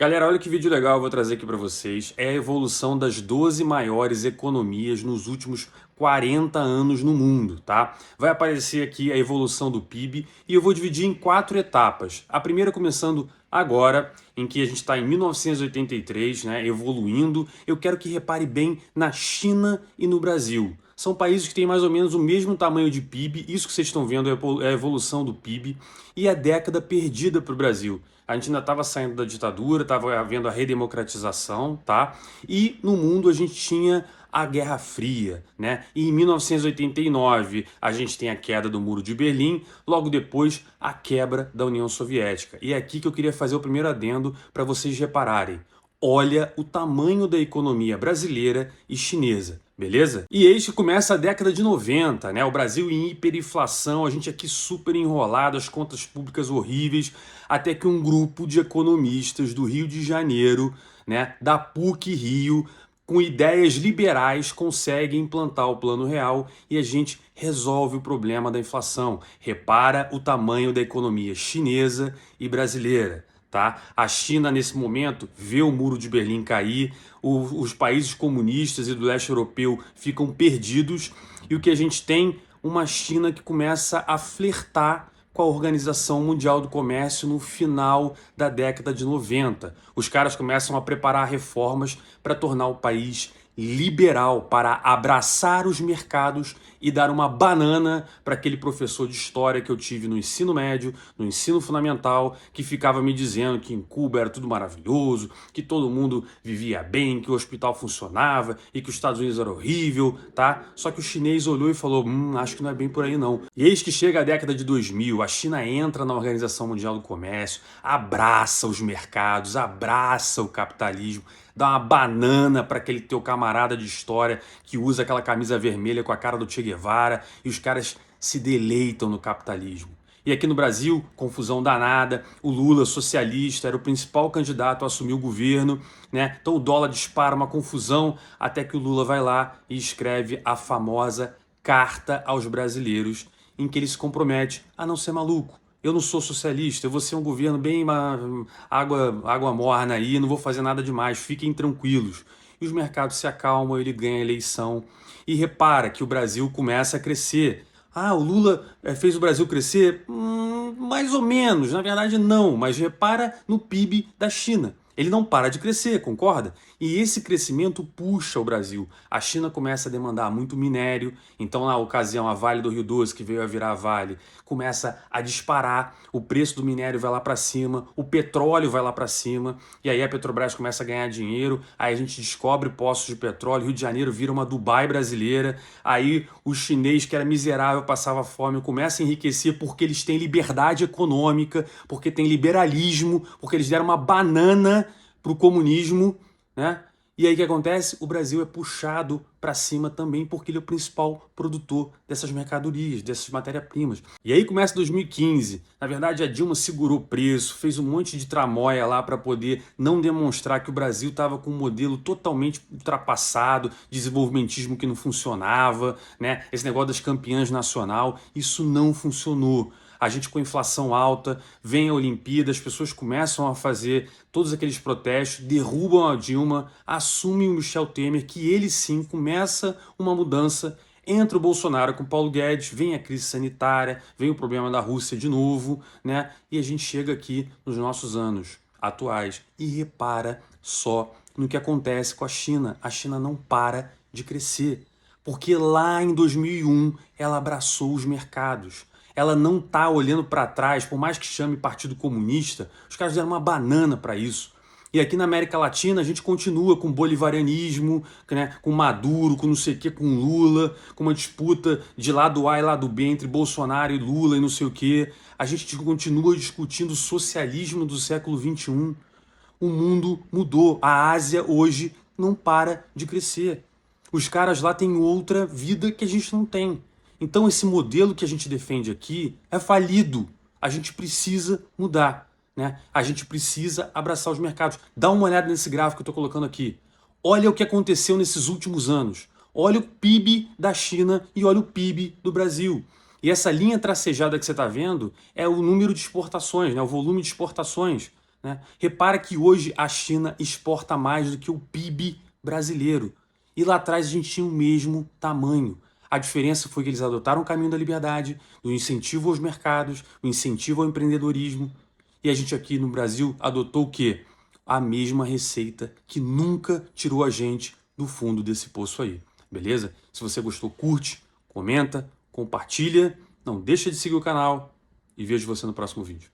Galera, olha que vídeo legal eu vou trazer aqui para vocês. É a evolução das 12 maiores economias nos últimos 40 anos no mundo, tá? Vai aparecer aqui a evolução do PIB e eu vou dividir em 4 etapas. A primeira começando agora, em que a gente está em 1983, né, evoluindo. Eu quero que repare bem na China e no Brasil. São países que têm mais ou menos o mesmo tamanho de PIB, isso que vocês estão vendo é a evolução do PIB e a década perdida para o Brasil. A gente ainda estava saindo da ditadura, estava havendo a redemocratização, tá? E no mundo a gente tinha a Guerra Fria, né? E em 1989 a gente tem a queda do Muro de Berlim, logo depois a quebra da União Soviética. E é aqui que eu queria fazer o primeiro adendo para vocês repararem. Olha o tamanho da economia brasileira e chinesa, beleza? E eis que começa a década de 90, né? O Brasil em hiperinflação, a gente aqui super enrolado, as contas públicas horríveis, até que um grupo de economistas do Rio de Janeiro, né, da PUC Rio, com ideias liberais, consegue implantar o Plano Real e a gente resolve o problema da inflação. Repara o tamanho da economia chinesa e brasileira. Tá? A China, nesse momento, vê o Muro de Berlim cair, os países comunistas e do leste europeu ficam perdidos, e o que a gente tem? Uma China que começa a flertar com a Organização Mundial do Comércio no final da década de 90. Os caras começam a preparar reformas para tornar o país liberal, para abraçar os mercados e dar uma banana para aquele professor de história que eu tive no ensino médio, no ensino fundamental, que ficava me dizendo que em Cuba era tudo maravilhoso, que todo mundo vivia bem, que o hospital funcionava e que os Estados Unidos era horrível, tá? Só que o chinês olhou e falou, acho que não é bem por aí não. E eis que chega a década de 2000, a China entra na Organização Mundial do Comércio, abraça os mercados, abraça o capitalismo, dá uma banana para aquele teu camarada de história que usa aquela camisa vermelha com a cara do Che Guevara e os caras se deleitam no capitalismo. E aqui no Brasil, confusão danada, o Lula, socialista, era o principal candidato a assumir o governo, né? Então o dólar dispara, uma confusão, até que o Lula vai lá e escreve a famosa Carta aos Brasileiros, em que ele se compromete a não ser maluco. Eu não sou socialista, eu vou ser um governo bem água morna aí, não vou fazer nada demais, fiquem tranquilos. E os mercados se acalmam, ele ganha a eleição. E repara que o Brasil começa a crescer. Ah, o Lula fez o Brasil crescer? Mais ou menos, na verdade não, mas repara no PIB da China. Ele não para de crescer, concorda? E esse crescimento puxa o Brasil. A China começa a demandar muito minério, então na ocasião a Vale do Rio Doce, que veio a virar Vale, começa a disparar, o preço do minério vai lá para cima, o petróleo vai lá para cima, e aí a Petrobras começa a ganhar dinheiro, aí a gente descobre poços de petróleo, Rio de Janeiro vira uma Dubai brasileira, aí o chinês que era miserável, passava fome, começa a enriquecer porque eles têm liberdade econômica, porque tem liberalismo, porque eles deram uma banana para o comunismo, né? E aí o que acontece? O Brasil é puxado para cima também porque ele é o principal produtor dessas mercadorias, dessas matérias-primas. E aí começa 2015. Na verdade, a Dilma segurou o preço, fez um monte de tramóia lá para poder não demonstrar que o Brasil estava com um modelo totalmente ultrapassado, desenvolvimentismo que não funcionava, né? Esse negócio das campeãs nacional, isso não funcionou. A gente com a inflação alta, vem a Olimpíada, as pessoas começam a fazer todos aqueles protestos, derrubam a Dilma, assumem o Michel Temer, que ele sim começa uma mudança, entra o Bolsonaro com o Paulo Guedes, vem a crise sanitária, vem o problema da Rússia de novo, né? E a gente chega aqui nos nossos anos atuais e repara só no que acontece com a China. A China não para de crescer, porque lá em 2001 ela abraçou os mercados. Ela não está olhando para trás, por mais que chame Partido Comunista, os caras deram uma banana para isso. E aqui na América Latina a gente continua com bolivarianismo, né, com Maduro, com não sei o que, com Lula, com uma disputa de lado A e lado B entre Bolsonaro e Lula e não sei o que. A gente continua discutindo o socialismo do século XXI. O mundo mudou. A Ásia hoje não para de crescer. Os caras lá têm outra vida que a gente não tem. Então esse modelo que a gente defende aqui é falido. A gente precisa mudar, né? A gente precisa abraçar os mercados. Dá uma olhada nesse gráfico que eu estou colocando aqui. Olha o que aconteceu nesses últimos anos. Olha o PIB da China e olha o PIB do Brasil. E essa linha tracejada que você está vendo é o número de exportações, né? O volume de exportações. né? Repara que hoje a China exporta mais do que o PIB brasileiro. E lá atrás a gente tinha o mesmo tamanho. A diferença foi que eles adotaram o caminho da liberdade, do incentivo aos mercados, o incentivo ao empreendedorismo. E a gente aqui no Brasil adotou o quê? A mesma receita que nunca tirou a gente do fundo desse poço aí. Beleza? Se você gostou, curte, comenta, compartilha. Não deixa de seguir o canal e vejo você no próximo vídeo.